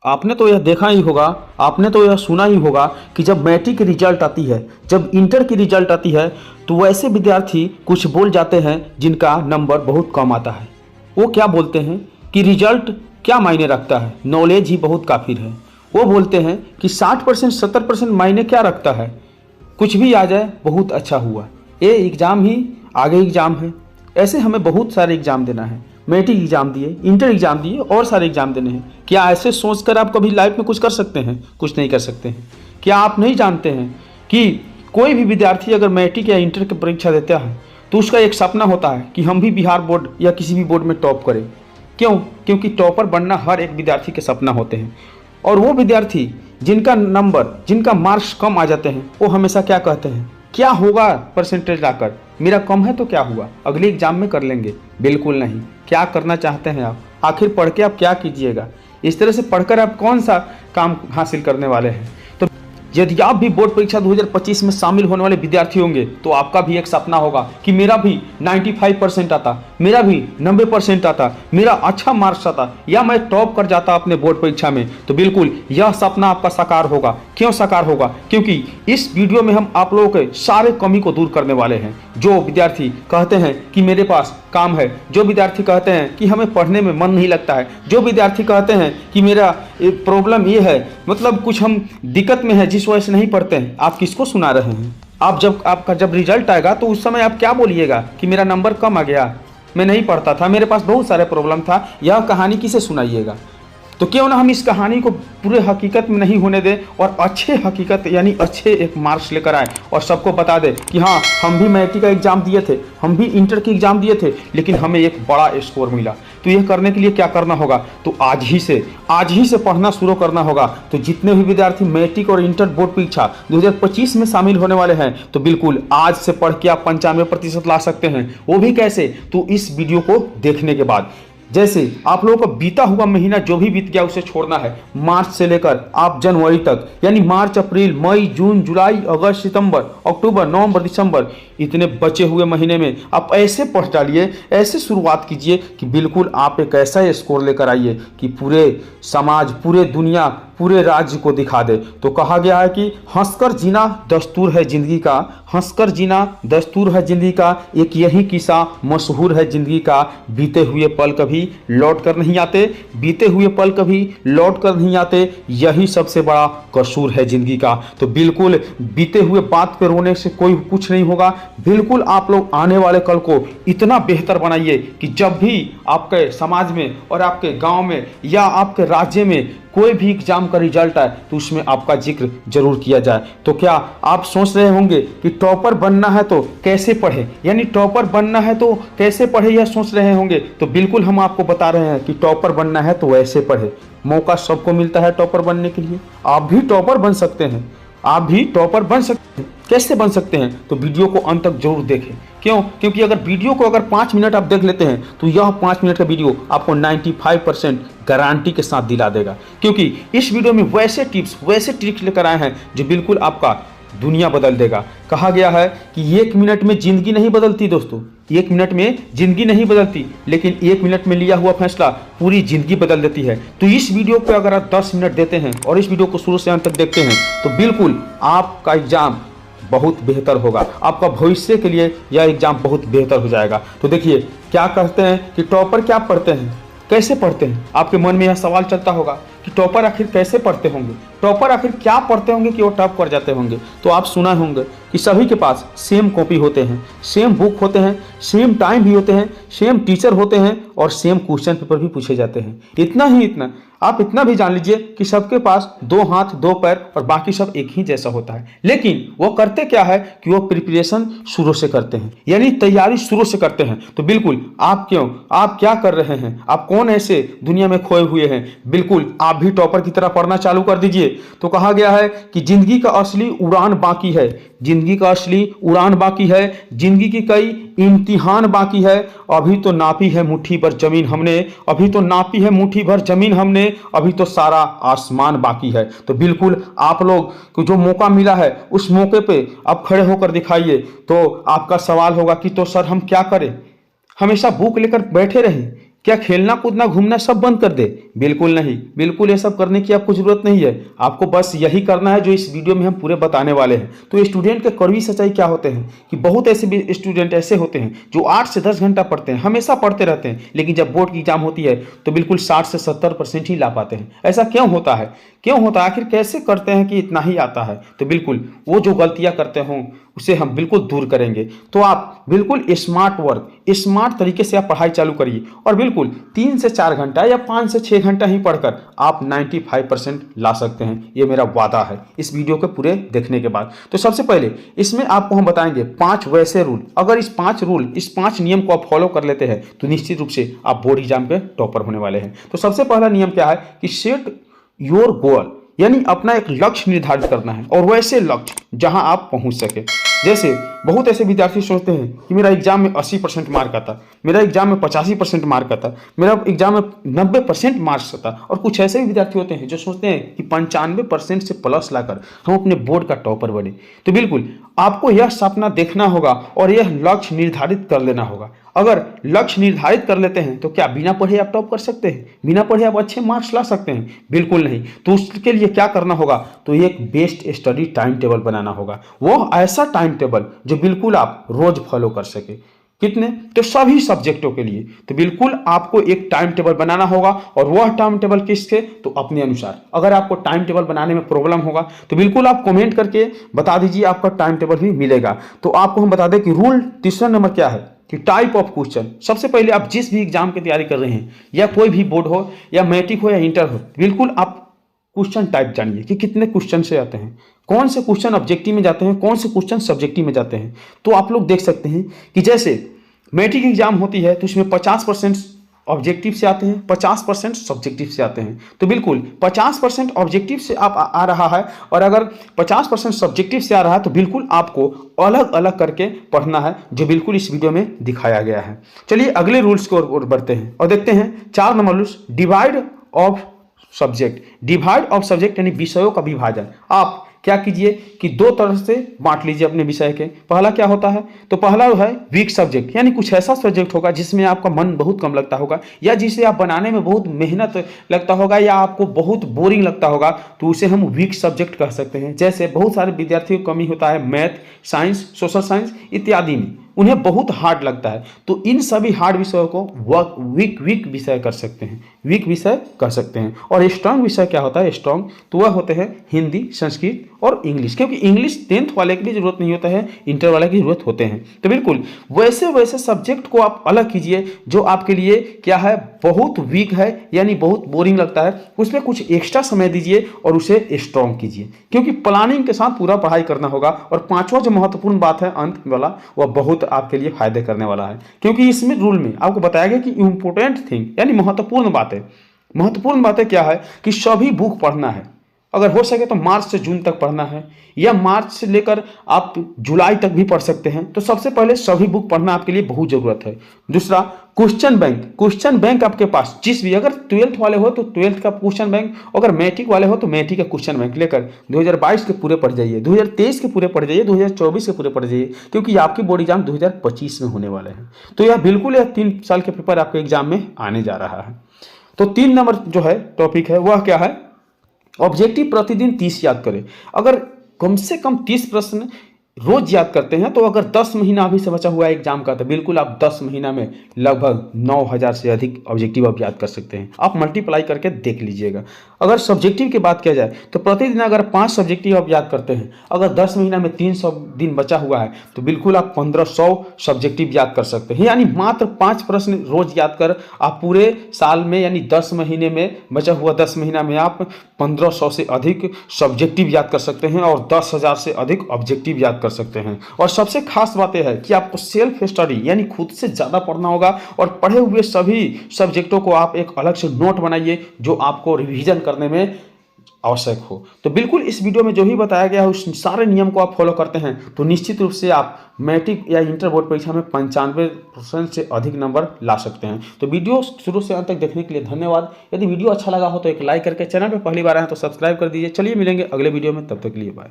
आपने तो यह देखा ही होगा, आपने तो यह सुना ही होगा कि जब मैट्रिक की रिजल्ट आती है, जब इंटर की रिजल्ट आती है, तो वैसे विद्यार्थी कुछ बोल जाते हैं जिनका नंबर बहुत कम आता है। वो क्या बोलते हैं कि रिजल्ट क्या मायने रखता है, नॉलेज ही बहुत काफ़ी है। वो बोलते हैं कि 60% 70% मायने क्या रखता है, कुछ भी आ जाए बहुत अच्छा हुआ, ये एग्ज़ाम ही आगे एग्ज़ाम है। ऐसे हमें बहुत सारे एग्ज़ाम देना है, मैट्रिक एग्ज़ाम दिए, इंटर एग्ज़ाम दिए और सारे एग्ज़ाम देने हैं। क्या ऐसे सोचकर आप कभी लाइफ में कुछ कर सकते हैं? कुछ नहीं कर सकते हैं। क्या आप नहीं जानते हैं कि कोई भी विद्यार्थी अगर मैट्रिक या इंटर की परीक्षा देता है तो उसका एक सपना होता है कि हम भी बिहार बोर्ड या किसी भी बोर्ड में टॉप करें। क्यों? क्योंकि टॉपर बनना हर एक विद्यार्थी के सपना होते हैं। और वो विद्यार्थी जिनका नंबर, जिनका मार्क्स कम आ जाते हैं, वो हमेशा क्या कहते हैं, क्या होगा परसेंटेज लाकर, मेरा कम है तो क्या हुआ, अगले एग्जाम में कर लेंगे। बिल्कुल नहीं। क्या करना चाहते हैं आप? आखिर पढ़ के आप क्या कीजिएगा? इस तरह से पढ़कर आप कौन सा काम हासिल करने वाले हैं? तो यदि आप भी बोर्ड परीक्षा 2025 में शामिल होने वाले विद्यार्थी होंगे तो आपका भी एक सपना होगा कि मेरा भी 95% आता, मेरा भी 90% आता, मेरा अच्छा मार्क्स आता, या मैं टॉप कर जाता अपने बोर्ड परीक्षा में। तो बिल्कुल यह सपना आपका साकार होगा। क्यों साकार होगा? क्योंकि इस वीडियो में हम आप लोगों के सारे कमी को दूर करने वाले हैं। जो विद्यार्थी कहते हैं कि मेरे पास काम है, जो विद्यार्थी कहते हैं कि हमें पढ़ने में मन नहीं लगता है, जो विद्यार्थी कहते हैं कि मेरा प्रॉब्लम ये है, मतलब कुछ हम दिक्कत में है जिस वजह से नहीं पढ़ते हैं, आप किसको सुना रहे हैं? आपका जब रिजल्ट आएगा तो उस समय आप क्या बोलिएगा कि मेरा नंबर कम आ गया, मैं नहीं पढ़ता था, मेरे पास बहुत सारे प्रॉब्लम था। यह कहानी किसे सुनाइएगा? तो क्यों ना हम इस कहानी को पूरे हकीकत में नहीं होने दें और अच्छे हकीकत यानी अच्छे एक मार्क्स लेकर आए और सबको बता दें कि हाँ, हम भी मैट्रिक का एग्ज़ाम दिए थे, हम भी इंटर के एग्ज़ाम दिए थे, लेकिन हमें एक बड़ा स्कोर मिला। तो यह करने के लिए क्या करना होगा? तो आज ही से पढ़ना शुरू करना होगा। तो जितने भी विद्यार्थी मैट्रिक और इंटर बोर्ड परीक्षा 2025 में शामिल होने वाले हैं, तो बिल्कुल आज से पढ़ के आप 95% ला सकते हैं। वो भी कैसे? तो इस वीडियो को देखने के बाद। जैसे आप लोगों का बीता हुआ महीना जो भी बीत गया उसे छोड़ना है। मार्च से लेकर आप जनवरी तक, यानी मार्च, अप्रैल, मई, जून, जुलाई, अगस्त, सितंबर, अक्टूबर, नवंबर, दिसंबर, इतने बचे हुए महीने में आप ऐसे पढ़ डालिए, ऐसे शुरुआत कीजिए कि बिल्कुल आप एक ऐसा स्कोर लेकर आइए कि पूरे समाज, पूरे दुनिया, पूरे राज्य को दिखा दे। तो कहा गया है कि हंसकर जीना दस्तूर है जिंदगी का, हंसकर जीना दस्तूर है जिंदगी का, एक यही किस्सा मशहूर है जिंदगी का, बीते हुए पल कभी लौट कर नहीं आते, बीते हुए पल कभी लौट कर नहीं आते, यही सबसे बड़ा कसूर है जिंदगी का। तो बिल्कुल बीते हुए बात पे रोने से कोई कुछ नहीं होगा। बिल्कुल आप लोग आने वाले कल को इतना बेहतर बनाइए कि जब भी आपके समाज में और आपके गांव में या आपके राज्य में कोई भी एग्जाम का रिजल्ट आए तो उसमें आपका जिक्र जरूर किया जाए। तो क्या आप सोच रहे होंगे कि टॉपर बनना है तो कैसे पढ़े, यानी टॉपर बनना है तो कैसे पढ़े, यह सोच रहे होंगे। तो बिल्कुल हम आपको बता रहे हैं कि टॉपर बनना है तो ऐसे पढ़े। मौका सबको मिलता है टॉपर बनने के लिए। आप भी टॉपर बन सकते हैं, आप भी टॉपर बन सकते हैं। कैसे बन सकते हैं? तो वीडियो को अंत तक जरूर देखें। क्यों? क्योंकि अगर वीडियो को अगर 5 मिनट आप देख लेते हैं तो यह 5 मिनट का वीडियो आपको 95% गारंटी के साथ दिला देगा। क्योंकि इस वीडियो में वैसे टिप्स, वैसे ट्रिक्स लेकर आए हैं जो बिल्कुल आपका दुनिया बदल देगा। कहा गया है कि 1 मिनट में जिंदगी नहीं बदलती दोस्तों, 1 मिनट में जिंदगी नहीं बदलती, लेकिन 1 मिनट में लिया हुआ फैसला पूरी जिंदगी बदल देती है। तो इस वीडियो पे अगर आप 10 मिनट देते हैं और इस वीडियो को शुरू से अंत तक देखते हैं तो बिल्कुल आपका एग्जाम बहुत बेहतर होगा, आपका भविष्य के लिए यह एग्जाम बहुत बेहतर हो जाएगा। तो देखिए, क्या कहते हैं कि टॉपर क्या पढ़ते हैं, कैसे पढ़ते हैं? आपके मन में यह सवाल चलता होगा कि टॉपर आखिर कैसे पढ़ते होंगे, टॉपर आखिर क्या पढ़ते होंगे कि वो टॉप कर जाते होंगे। तो आप सुना होंगे कि सभी के पास सेम कॉपी होते हैं, सेम बुक होते हैं, सेम टाइम भी होते हैं, सेम टीचर होते हैं और सेम क्वेश्चन पेपर भी पूछे जाते हैं। इतना ही इतना, आप इतना भी जान लीजिए कि सबके पास 2 हाथ 2 पैर और बाकी सब एक ही जैसा होता है। लेकिन वो करते क्या है कि वो प्रिपरेशन शुरू से करते हैं, यानी तैयारी शुरू से करते हैं। तो बिल्कुल आप क्यों, आप क्या कर रहे हैं, आप कौन ऐसे दुनिया में खोए हुए हैं? बिल्कुल आप भी टॉपर की तरह पढ़ना चालू कर दीजिए। तो कहा गया है कि जिंदगी का असली उड़ान बाकी है, जिंदगी का असली उड़ान बाकी है, जिंदगी की कई इम्तिहान बाकी है। अभी तो नापी है मुट्ठी भर जमीन हमने, अभी तो नापी है मुट्ठी भर जमीन हमने, अभी तो सारा आसमान बाकी है। तो बिल्कुल आप लोग को जो मौका मिला है उस मौके पे आप खड़े होकर दिखाइए। तो आपका सवाल होगा कि तो सर हम क्या करें, हमेशा बुक लेकर बैठे रहें? क्या खेलना कूदना घूमना सब बंद कर दे? बिल्कुल नहीं, बिल्कुल ये सब करने की आपको जरूरत नहीं है। आपको बस यही करना है जो इस वीडियो में हम पूरे बताने वाले हैं। तो स्टूडेंट के कड़वी सच्चाई क्या होते हैं कि बहुत ऐसे भी स्टूडेंट ऐसे होते हैं जो 8 से 10 घंटा पढ़ते हैं, हमेशा पढ़ते रहते हैं, लेकिन जब बोर्ड की एग्जाम होती है तो बिल्कुल 60 से 70% ही ला पाते हैं। ऐसा क्यों होता है? क्यों होता है? आखिर कैसे करते हैं कि इतना ही आता है? तो बिल्कुल वो जो गलतियां करते हों उसे हम बिल्कुल दूर करेंगे। तो आप बिल्कुल स्मार्ट वर्क, स्मार्ट तरीके से आप पढ़ाई चालू करिए और बिल्कुल 3 से 4 घंटा या 5 से 6 घंटा ही पढ़कर आप 95% ला सकते हैं। ये मेरा वादा है इस वीडियो के पूरे देखने के बाद। तो सबसे पहले इसमें आपको हम बताएंगे 5 वैसे रूल। अगर इस 5 नियम को आप फॉलो कर लेते हैं तो निश्चित रूप से आप बोर्ड एग्जाम पे टॉपर होने वाले हैं। तो सबसे पहला नियम क्या है कि सेट योर गोल, यानी अपना एक लक्ष्य निर्धारित करना है और वैसे लक्ष्य जहां आप पहुंच सके। जैसे बहुत ऐसे विद्यार्थी सोचते हैं कि मेरा एग्जाम में 80% मार्क आता, मेरा एग्जाम में 85% मार्क आता, मेरा एग्जाम में 90% मार्क्स आता, और कुछ ऐसे भी विद्यार्थी होते हैं जो सोचते हैं कि 95% से प्लस लाकर हम अपने बोर्ड का टॉपर बने। तो बिल्कुल आपको यह सपना देखना होगा और यह लक्ष्य निर्धारित कर लेना होगा। अगर लक्ष्य निर्धारित कर लेते हैं तो क्या बिना पढ़े आप टॉप कर सकते हैं? बिना पढ़े आप अच्छे मार्क्स ला सकते हैं? बिल्कुल नहीं। तो उसके लिए क्या करना होगा? तो एक बेस्ट स्टडी टाइम टेबल बनाना होगा। वो ऐसा टाइम टेबल जो बिल्कुल आप रोज फॉलो कर सके। कितने? तो सभी सब्जेक्टों के लिए। तो बिल्कुल आपको एक टाइम टेबल बनाना होगा और वह टाइम टेबल किसके? तो अपने अनुसार। अगर आपको टाइम टेबल बनाने में प्रॉब्लम होगा तो बिल्कुल आप कमेंट करके बता दीजिए, आपका टाइम टेबल भी मिलेगा। तो आपको हम बता दें कि रूल तीसरा नंबर क्या है कि टाइप ऑफ क्वेश्चन। सबसे पहले आप जिस भी एग्जाम की तैयारी कर रहे हैं, या कोई भी बोर्ड हो या मैट्रिक हो या इंटर हो, बिल्कुल आप क्वेश्चन टाइप जानिए कि कितने क्वेश्चन से आते हैं, कौन से क्वेश्चन ऑब्जेक्टिव में जाते हैं, कौन से क्वेश्चन सब्जेक्टिव में जाते हैं। तो आप लोग देख सकते हैं कि जैसे मैट्रिक एग्जाम होती है तो इसमें 50% ऑब्जेक्टिव से आते हैं, 50% सब्जेक्टिव से आते हैं। तो बिल्कुल 50% ऑब्जेक्टिव से आप आ रहा है और अगर 50% सब्जेक्टिव से आ रहा है तो बिल्कुल आपको अलग अलग करके पढ़ना है, जो बिल्कुल इस वीडियो में दिखाया गया है। चलिए अगले रूल्स की ओर बढ़ते हैं और देखते हैं 4 number rules, divide of subject. Divide of subject यानी विषयों का विभाजन। आप क्या कीजिए कि 2 तरह से बांट लीजिए अपने विषय के। पहला क्या होता है? तो पहला है वीक सब्जेक्ट, यानी कुछ ऐसा सब्जेक्ट होगा जिसमें आपका मन बहुत कम लगता होगा या जिसे आप बनाने में बहुत मेहनत लगता होगा या आपको बहुत बोरिंग लगता होगा, तो उसे हम वीक सब्जेक्ट कह सकते हैं। जैसे बहुत सारे विद्यार्थियों को कमी होता है मैथ, साइंस, सोशल साइंस इत्यादि में, उन्हें बहुत हार्ड लगता है। तो इन सभी हार्ड विषयों को वीक विषय कर सकते हैं, वीक विषय कर सकते हैं। और स्ट्रांग विषय क्या होता है? स्ट्रांग तो वह होते हैं हिंदी, संस्कृत और इंग्लिश, क्योंकि इंग्लिश 10th वाले की भी जरूरत नहीं होता है, इंटर वाले की जरूरत होते हैं। तो बिल्कुल वैसे वैसे सब्जेक्ट को आप अलग कीजिए जो आपके लिए क्या है, बहुत वीक है यानी बहुत बोरिंग लगता है, उसमें कुछ एक्स्ट्रा समय दीजिए और उसे स्ट्रांग कीजिए, क्योंकि प्लानिंग के साथ पूरा पढ़ाई करना होगा। और 5वां जो महत्वपूर्ण बात है अंत वाला, वह बहुत आपके लिए फायदे करने वाला है, क्योंकि इसमें रूल में आपको बताया गया कि इंपोर्टेंट थिंग यानी महत्वपूर्ण बातें। महत्वपूर्ण बातें क्या है कि सभी बुक पढ़ना है, अगर हो सके तो मार्च से जून तक पढ़ना है या मार्च से लेकर आप जुलाई तक भी पढ़ सकते हैं। तो सबसे पहले सभी बुक पढ़ना आपके लिए बहुत जरूरत है। दूसरा क्वेश्चन बैंक। क्वेश्चन बैंक आपके पास जिस भी, अगर 12th वाले हो तो 12th का क्वेश्चन बैंक, अगर मैट्रिक वाले हो तो मैट्रिक का क्वेश्चन बैंक लेकर 2022 के पूरे पढ़ जाइए, 2023 के पूरे पढ़ जाइए, 2024 के पूरे पढ़ जाइए, क्योंकि आपकी बोर्ड एग्जाम 2025 में होने वाले हैं। तो यह बिल्कुल 3 साल के पेपर आपके एग्जाम में आने जा रहा है। तो 3 नंबर जो है टॉपिक है वह क्या है? ऑब्जेक्टिव प्रतिदिन 30 याद करें। अगर कम से कम 30 प्रश्न रोज याद करते हैं तो अगर 10 महीना अभी से बचा हुआ है एग्जाम का, तो बिल्कुल आप 10 महीना में लगभग 9000 से अधिक ऑब्जेक्टिव आप याद कर सकते हैं। आप मल्टीप्लाई करके देख लीजिएगा। अगर सब्जेक्टिव की बात किया जाए तो प्रतिदिन अगर 5 सब्जेक्टिव आप याद करते हैं, अगर 10 महीना में 300 दिन बचा हुआ है तो बिल्कुल आप 1500 सब्जेक्टिव याद कर सकते हैं। यानी मात्र 5 प्रश्न रोज याद कर आप पूरे साल में यानी 10 महीने में बचा हुआ 10 महीना में आप 1500 से अधिक सब्जेक्टिव याद कर सकते हैं और 10,000 से अधिक ऑब्जेक्टिव याद कर सकते हैं। और सबसे खास बात यह है कि आपको सेल्फ स्टडी यानी खुद से ज्यादा पढ़ना होगा और पढ़े हुए सभी सब्जेक्टों को आप एक अलग से नोट बनाइए जो आपको रिवीजन करने में आवश्यक हो। तो बिल्कुल इस वीडियो में जो भी बताया गया है उस सारे नियम को आप फॉलो करते हैं तो निश्चित रूप से आप मैट्रिक या इंटर बोर्ड परीक्षा में 95% से अधिक नंबर ला सकते हैं। तो वीडियो शुरू से अंत तक देखने के लिए धन्यवाद। यदि वीडियो अच्छा लगा हो तो एक लाइक करके, चैनल पर पहली बार आए तो सब्सक्राइब कर दीजिए। चलिए मिलेंगे अगले वीडियो में, तब तक के लिए बाय।